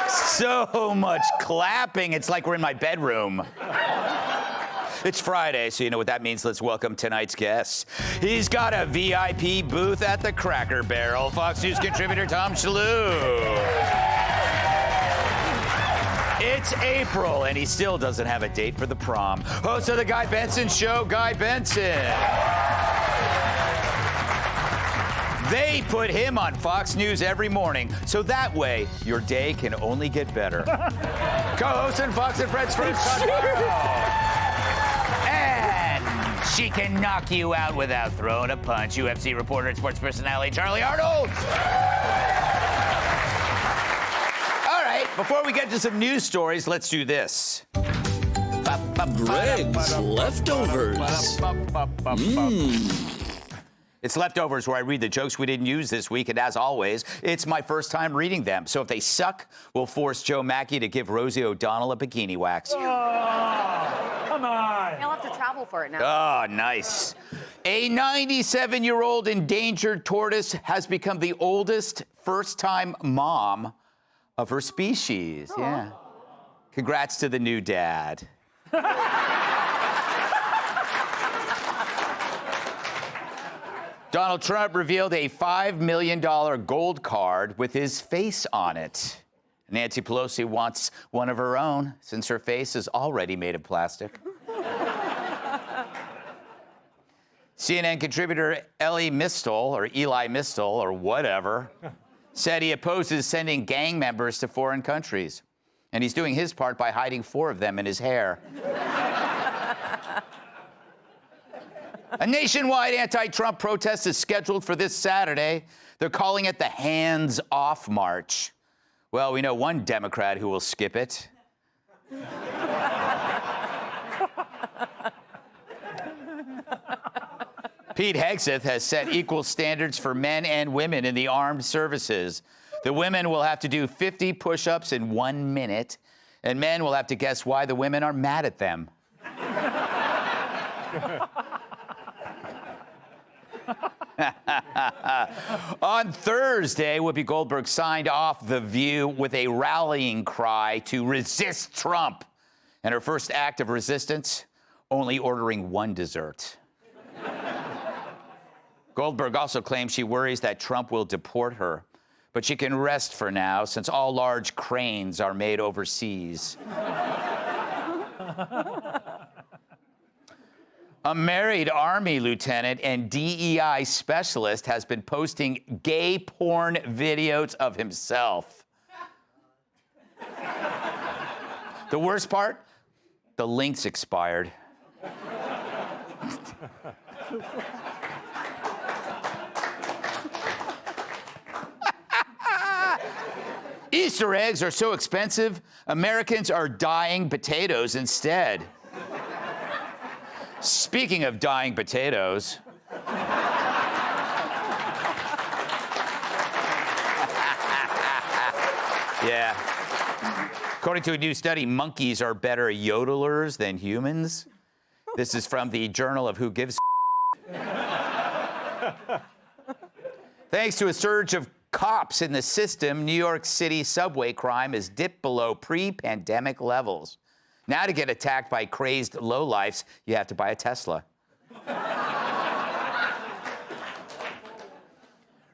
So much clapping, it's like we're in my bedroom. It's Friday, so you know what that means. Let's welcome tonight's guest. He's got a VIP booth at the Cracker Barrel. Fox News contributor Tom Shalhoub. It's April, and he still doesn't have a date for the prom. Host of the Guy Benson Show, Guy Benson. They put him on Fox News every morning, so that way your day can only get better. Co-host and Fox and Friends first, and she can knock you out without throwing a punch. UFC reporter and sports personality Charlie Arnold. All right, before we get to some news stories, let's do this. Greg's Leftovers. It's Leftovers, where I read the jokes we didn't use this week, and as always, it's my first time reading them. So if they suck, we'll force Joe Mackey to give Rosie O'Donnell a bikini wax. Oh, come on. He'll have to travel for it now. Oh, nice. A 97-year-old endangered tortoise has become the oldest first-time mom of her species. Aww. Yeah. Congrats to the new dad. Donald Trump revealed a $5 million gold card with his face on it. Nancy Pelosi wants one of her own, since her face is already made of plastic. CNN contributor Eli Mistel, or whatever, said he opposes sending gang members to foreign countries. And he's doing his part by hiding 4 of them in his hair. A nationwide anti-Trump protest is scheduled for this Saturday. They're calling it the Hands Off March. Well, we know one Democrat who will skip it. Pete Hegseth has set equal standards for men and women in the armed services. The women will have to do 50 push-ups in 1 minute, and men will have to guess why the women are mad at them. On Thursday, Whoopi Goldberg signed off The View with a rallying cry to resist Trump. And her first act of resistance, only ordering 1 dessert. Goldberg also claims she worries that Trump will deport her. But she can rest for now, since all large cranes are made overseas. A married Army lieutenant and DEI specialist has been posting gay porn videos of himself. The worst part? The links expired. Easter eggs are so expensive, Americans are dyeing potatoes instead. Speaking of dying potatoes, yeah. According to a new study, monkeys are better yodelers than humans. This is from the Journal of Who Gives Thanks to a surge of cops in the system, New York City subway crime has dipped below pre-pandemic levels. Now, to get attacked by crazed lowlifes, you have to buy a Tesla.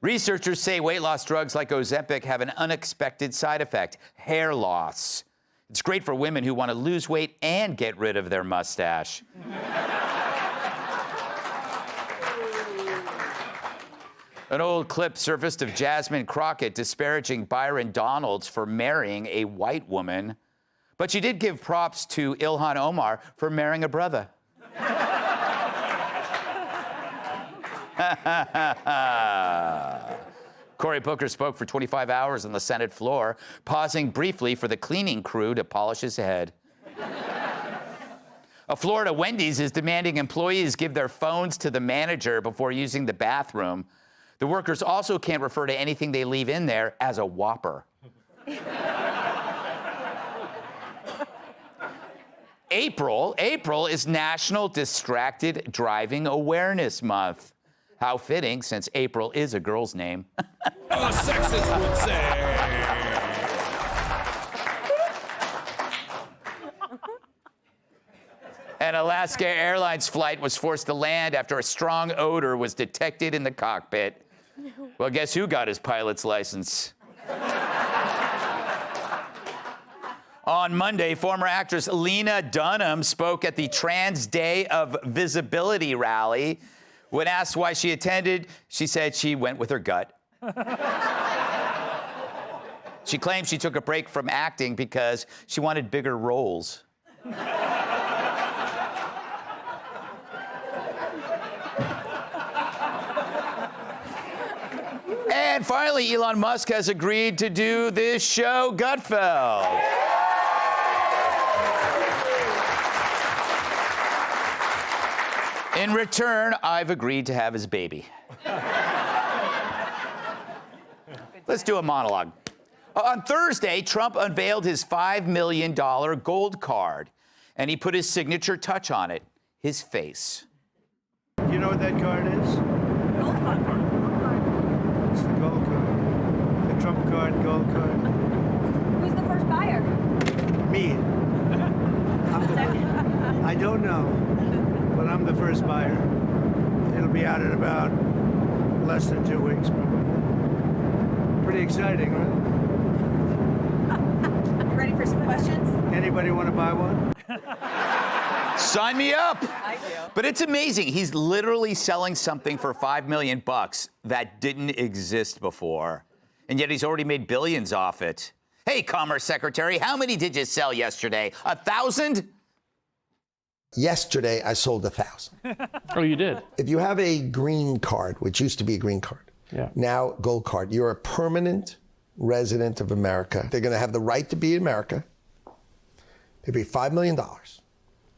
Researchers say weight loss drugs like Ozempic have an unexpected side effect: hair loss. It's great for women who want to lose weight and get rid of their mustache. An old clip surfaced of Jasmine Crockett disparaging Byron Donalds for marrying a white woman. But she did give props to Ilhan Omar for marrying a brother. Cory Booker spoke for 25 hours on the Senate floor, pausing briefly for the cleaning crew to polish his head. A Florida Wendy's is demanding employees give their phones to the manager before using the bathroom. The workers also can't refer to anything they leave in there as a Whopper. April is National Distracted Driving Awareness Month. How fitting, since April is a girl's name. A sexist would say. Alaska Airlines flight was forced to land after a strong odor was detected in the cockpit. Well, guess who got his pilot's license? On Monday, former actress Lena Dunham spoke at the Trans Day of Visibility rally. When asked why she attended, she said she went with her gut. She claimed she took a break from acting because she wanted bigger roles. And finally, Elon Musk has agreed to do this show, Gutfeld. In return, I've agreed to have his baby. Let's do a monologue. On Thursday, Trump unveiled his $5 million gold card, and he put his signature touch on it, his face. You know what that card is? Gold card. It's the gold card. The Trump card, gold card. Who's the first buyer? Me. Who's the second? I don't know, but I'm the first buyer. It'll be out in about less than 2 weeks, probably. Pretty exciting, right? You ready for some questions? Anybody want to buy one? Sign me up. I do. But it's amazing. He's literally selling something for $5 million that didn't exist before. And yet he's already made billions off it. Hey, Commerce Secretary, how many did you sell yesterday? 1,000? Yesterday, I sold 1,000. Oh, you did? If you have a green card, which used to be a green card, now gold card, you're a permanent resident of America. They're going to have the right to be in America. They pay $5 million,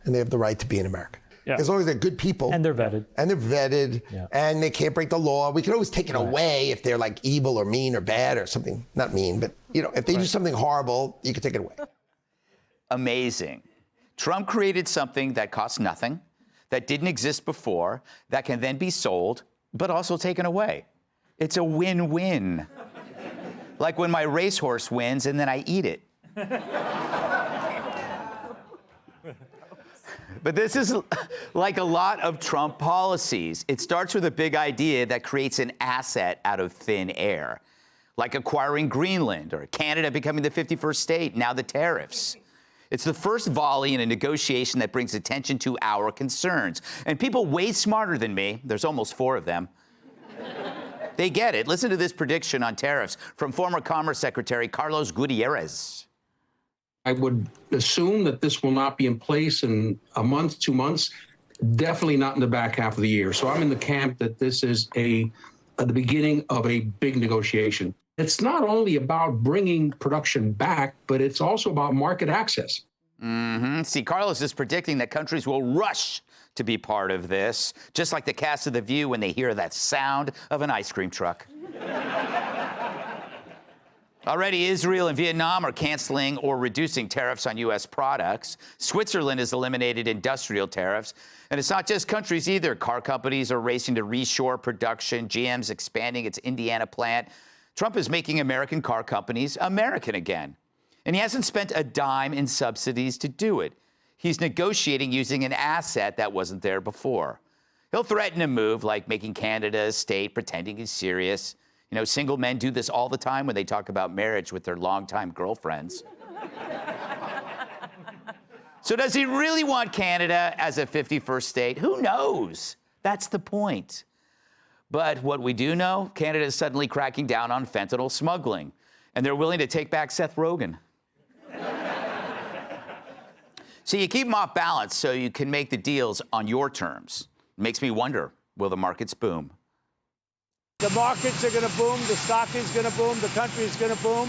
and they have the right to be in America. Yeah. As long as they're good people. And they're vetted. And they can't break the law. We can always take it away if they're like evil or mean or bad or something. Not mean, but if they do something horrible, you can take it away. Amazing. Trump created something that costs nothing, that didn't exist before, that can then be sold, but also taken away. It's a win-win. Like when my racehorse wins and then I eat it. But this is like a lot of Trump policies. It starts with a big idea that creates an asset out of thin air, like acquiring Greenland or Canada becoming the 51st state, now the tariffs. It's the first volley in a negotiation that brings attention to our concerns. And people way smarter than me, there's almost 4 of them, they get it. Listen to this prediction on tariffs from former Commerce Secretary Carlos Gutierrez. I would assume that this will not be in place in a month, 2 months, definitely not in the back half of the year. So I'm in the camp that this is the beginning of a big negotiation. It's not only about bringing production back, but it's also about market access. See, Carlos is predicting that countries will rush to be part of this, just like the cast of The View when they hear that sound of an ice cream truck. Already, Israel and Vietnam are canceling or reducing tariffs on U.S. products. Switzerland has eliminated industrial tariffs. And it's not just countries either. Car companies are racing to reshore production. GM's expanding its Indiana plant. Trump is making American car companies American again. And he hasn't spent a dime in subsidies to do it. He's negotiating using an asset that wasn't there before. He'll threaten a move like making Canada a state, pretending he's serious. You know, single men do this all the time when they talk about marriage with their longtime girlfriends. So does he really want Canada as a 51st state? Who knows? That's the point. But what we do know, Canada is suddenly cracking down on fentanyl smuggling, and they're willing to take back Seth Rogen. So you keep them off balance so you can make the deals on your terms. Makes me wonder, will the markets boom? The markets are going to boom, the stock is going to boom, the country is going to boom,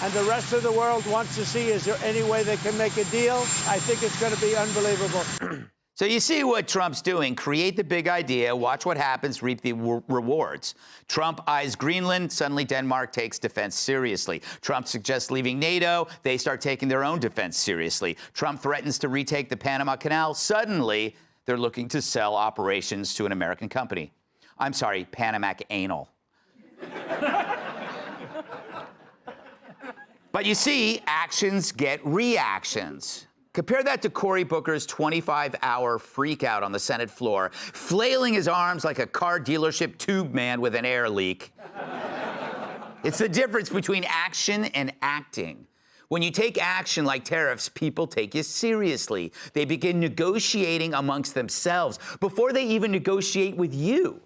and the rest of the world wants to see, is there any way they can make a deal? I think it's going to be unbelievable. So you see what Trump's doing. Create the big idea, watch what happens, reap the rewards. Trump eyes Greenland, suddenly Denmark takes defense seriously. Trump suggests leaving NATO, they start taking their own defense seriously. Trump threatens to retake the Panama Canal, suddenly they're looking to sell operations to an American company. I'm sorry, Panamac Anal. But you see, actions get reactions. Compare that to Cory Booker's 25-hour freak out on the Senate floor, flailing his arms like a car dealership tube man with an air leak. It's the difference between action and acting. When you take action like tariffs, people take you seriously. They begin negotiating amongst themselves before they even negotiate with you.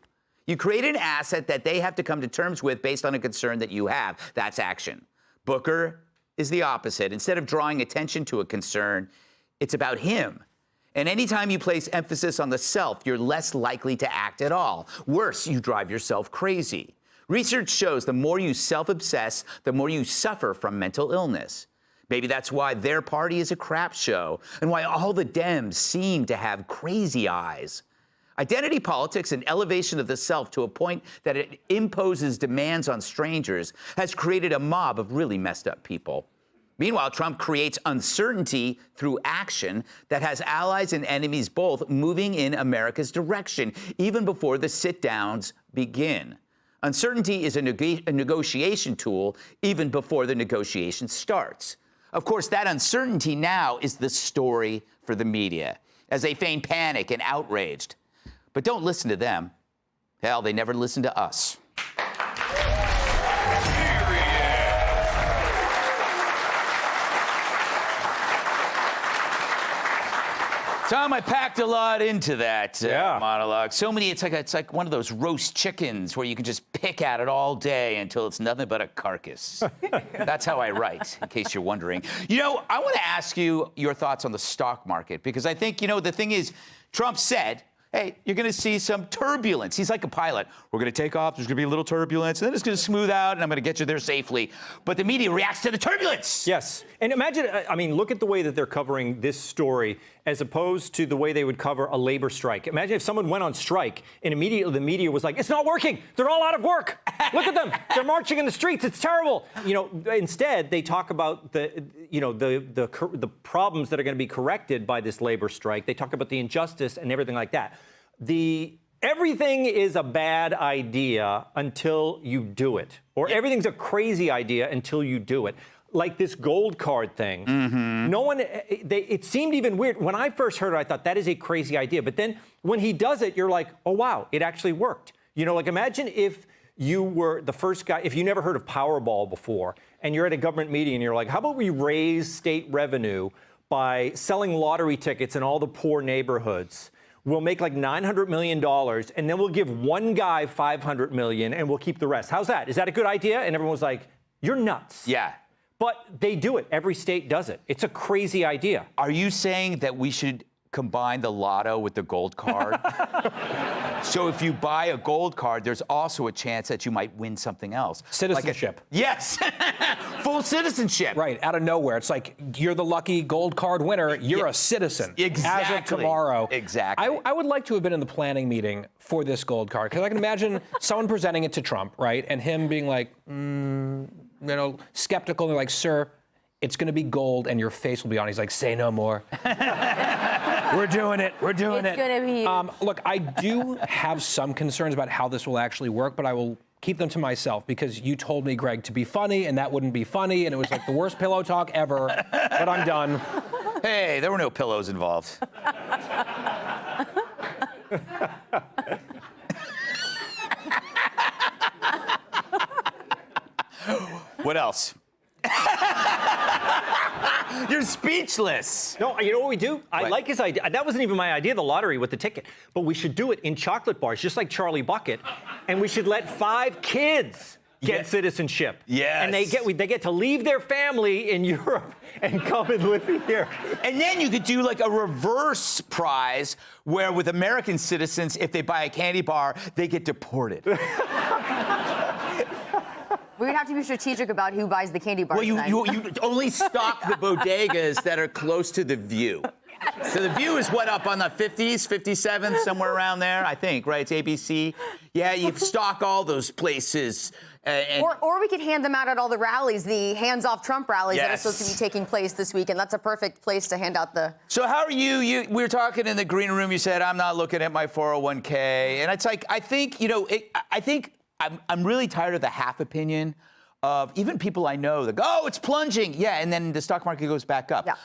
You create an asset that they have to come to terms with based on a concern that you have. That's action. Booker is the opposite. Instead of drawing attention to a concern, it's about him. And anytime you place emphasis on the self, you're less likely to act at all. Worse, you drive yourself crazy. Research shows the more you self-obsess, the more you suffer from mental illness. Maybe that's why their party is a crap show and why all the Dems seem to have crazy eyes. Identity politics and elevation of the self to a point that it imposes demands on strangers has created a mob of really messed up people. Meanwhile, Trump creates uncertainty through action that has allies and enemies both moving in America's direction, even before the sit-downs begin. Uncertainty is a negotiation tool even before the negotiation starts. Of course, that uncertainty now is the story for the media, as they feign panic and outraged. But don't listen to them. Hell, they never listen to us. Tom, I packed a lot into that monologue. So many, it's like one of those roast chickens where you can just pick at it all day until it's nothing but a carcass. That's how I write, in case you're wondering. You know, I want to ask you your thoughts on the stock market, because I think, you know, the thing is, Trump said, hey, you're going to see some turbulence. He's like a pilot. We're going to take off. There's going to be a little turbulence, and then it's going to smooth out, and I'm going to get you there safely. But the media reacts to the turbulence. Yes. And imagine, I mean, look at the way that they're covering this story as opposed to the way they would cover a labor strike. Imagine if someone went on strike and immediately the media was like, it's not working. They're all out of work. Look at them. They're marching in the streets. It's terrible. You know, instead, they talk about the problems that are going to be corrected by this labor strike. They talk about the injustice and everything like that. Everything is a bad idea until you do it. Or everything's a crazy idea until you do it. Like this gold card thing. Mm-hmm. No one, it seemed even weird. When I first heard it, I thought that is a crazy idea. But then when he does it, you're like, oh, wow, it actually worked. You know, like imagine if you were the first guy, if you never heard of Powerball before, and you're at a government meeting and you're like, how about we raise state revenue by selling lottery tickets in all the poor neighborhoods? We'll make like $900 million, and then we'll give one guy $500 million, and we'll keep the rest. How's that? Is that a good idea? And everyone was like, you're nuts. Yeah. But they do it. Every state does it. It's a crazy idea. Are you saying that we should combine the lotto with the gold card? So if you buy a gold card, there's also a chance that you might win something else. Citizenship. Yes. Full citizenship. Right, out of nowhere. It's like you're the lucky gold card winner. You're a citizen. Exactly. As of tomorrow. Exactly. I would like to have been in the planning meeting for this gold card, because I can imagine someone presenting it to Trump, right, and him being like, skeptical. They're like, sir, it's going to be gold, and your face will be on. He's like, say no more. We're doing it. We're doing it. It's going to be. Look, I do have some concerns about how this will actually work, but I will keep them to myself, because you told me, Greg, to be funny, and that wouldn't be funny, and it was like the worst pillow talk ever, but I'm done. Hey, there were no pillows involved. What else? You're speechless. No, you know what we do? I like his idea. That wasn't even my idea, the lottery with the ticket. But we should do it in chocolate bars, just like Charlie Bucket. And we should let 5 kids get citizenship. Yes. And they get to leave their family in Europe and come and live here. And then you could do like a reverse prize where with American citizens, if they buy a candy bar, they get deported. We would have to be strategic about who buys the candy bars. Well, you only stock the bodegas that are close to the View. So the View is what, up on the 50s, 57th, somewhere around there, I think, right? It's ABC. Yeah, you stock all those places. Or we could hand them out at all the rallies, the hands-off Trump rallies that are supposed to be taking place this week, and that's a perfect place to hand out the... So how are you we were talking in the green room, you said, I'm not looking at my 401k. And it's like, I think, I'm really tired of the half opinion of even people I know that go, oh, it's plunging. Yeah, and then the stock market goes back up. Yeah.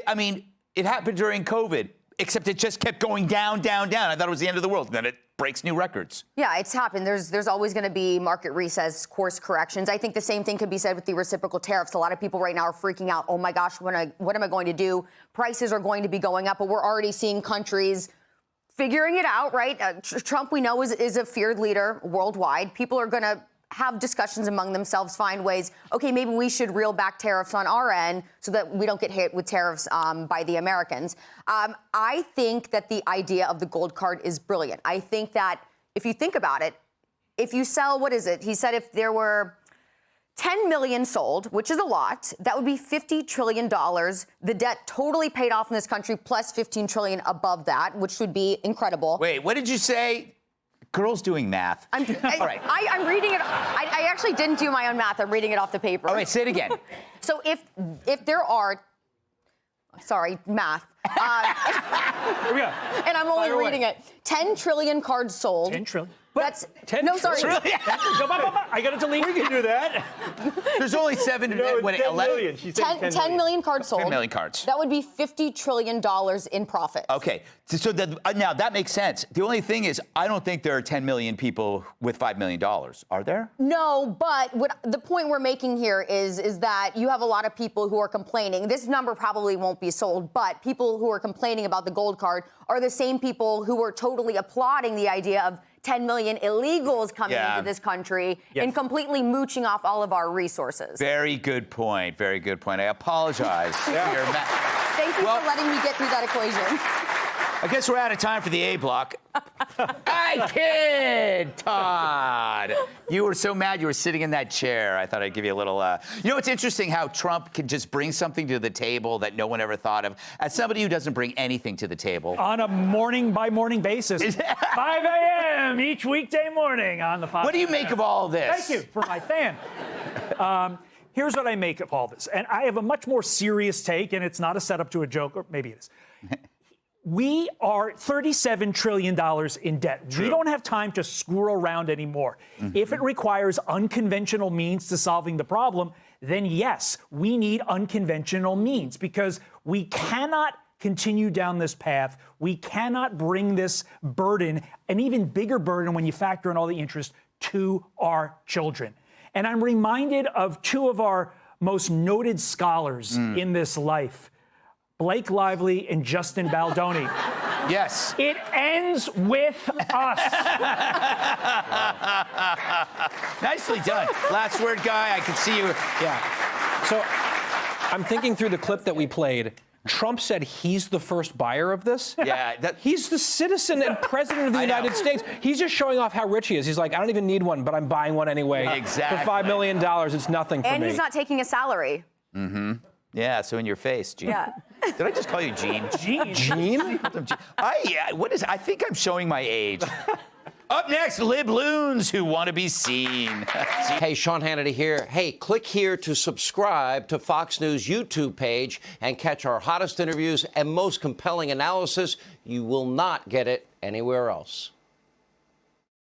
I mean, It happened during COVID, except it just kept going down, down, down. I thought it was the end of the world. Then it breaks new records. Yeah, it's happened. There's always going to be market resets, course corrections. I think the same thing could be said with the reciprocal tariffs. A lot of people right now are freaking out. Oh my gosh, what am I going to do? Prices are going to be going up, but we're already seeing countries figuring it out, right? Trump, we know, is a feared leader worldwide. People are going to have discussions among themselves, find ways, okay, maybe we should reel back tariffs on our end so that we don't get hit with tariffs by the Americans. I think that the idea of the gold card is brilliant. I think that if you think about it, if you sell, what is it? He said if there were 10 million sold, which is a lot, that would be $50 trillion. The debt totally paid off in this country, plus 15 trillion above that, which would be incredible. Wait, what did you say? Girls doing math. I'm reading it. I actually didn't do my own math. I'm reading it off the paper. All right, say it again. So if there are, sorry, math. Here we go. And I'm only reading it. 10 trillion cards sold. 10 trillion. That's 10 no, sorry. I got to delete. We can do that. There's only 7 No, what, 10 11 million. She said 10 million cards sold. 10 million cards. That would be $50 trillion in profit. Okay, so now that makes sense. The only thing is, I don't think there are 10 million people with $5 million. Are there? No, but the point we're making here is that you have a lot of people who are complaining. This number probably won't be sold, but people who are complaining about the gold card are the same people who were totally applauding the idea of 10 million illegals coming into this country and completely mooching off all of our resources. Very good point. Very good point. I apologize for your Thank you for letting me get through that equation. I guess we're out of time for the A block. I kid, Todd. You were so mad you were sitting in that chair. I thought I'd give you a little. You know, it's interesting how Trump can just bring something to the table that no one ever thought of. As somebody who doesn't bring anything to the table. On a morning-by-morning basis. 5 a.m. each weekday morning on the Fox. What do you make of all this? Thank you for my fan. Here's what I make of all this. And I have a much more serious take, and it's not a setup to a joke, or maybe it is. We are $37 trillion in debt. True. We don't have time to screw around anymore. Mm-hmm. If it requires unconventional means to solving the problem, then yes, we need unconventional means because we cannot continue down this path. We cannot bring this burden, an even bigger burden when you factor in all the interest, to our children. And I'm reminded of two of our most noted scholars in this life, Blake Lively and Justin Baldoni. Yes. It ends with us. Nicely done. Last word, guy. I can see you. Yeah. So I'm thinking through the clip that we played. Trump said he's the first buyer of this. Yeah. He's the citizen and president of the United States. He's just showing off how rich he is. He's like, I don't even need one, but I'm buying one anyway. Exactly. For $5 million, it's nothing for me. And he's not taking a salary. Mm-hmm. Yeah, so in your face, Gene. Yeah. Did I just call you Gene? Gene? I think I'm showing my age. Up next, Libloons who want to be seen. Hey, Sean Hannity here. Hey, click here to subscribe to Fox News YouTube page and catch our hottest interviews and most compelling analysis. You will not get it anywhere else.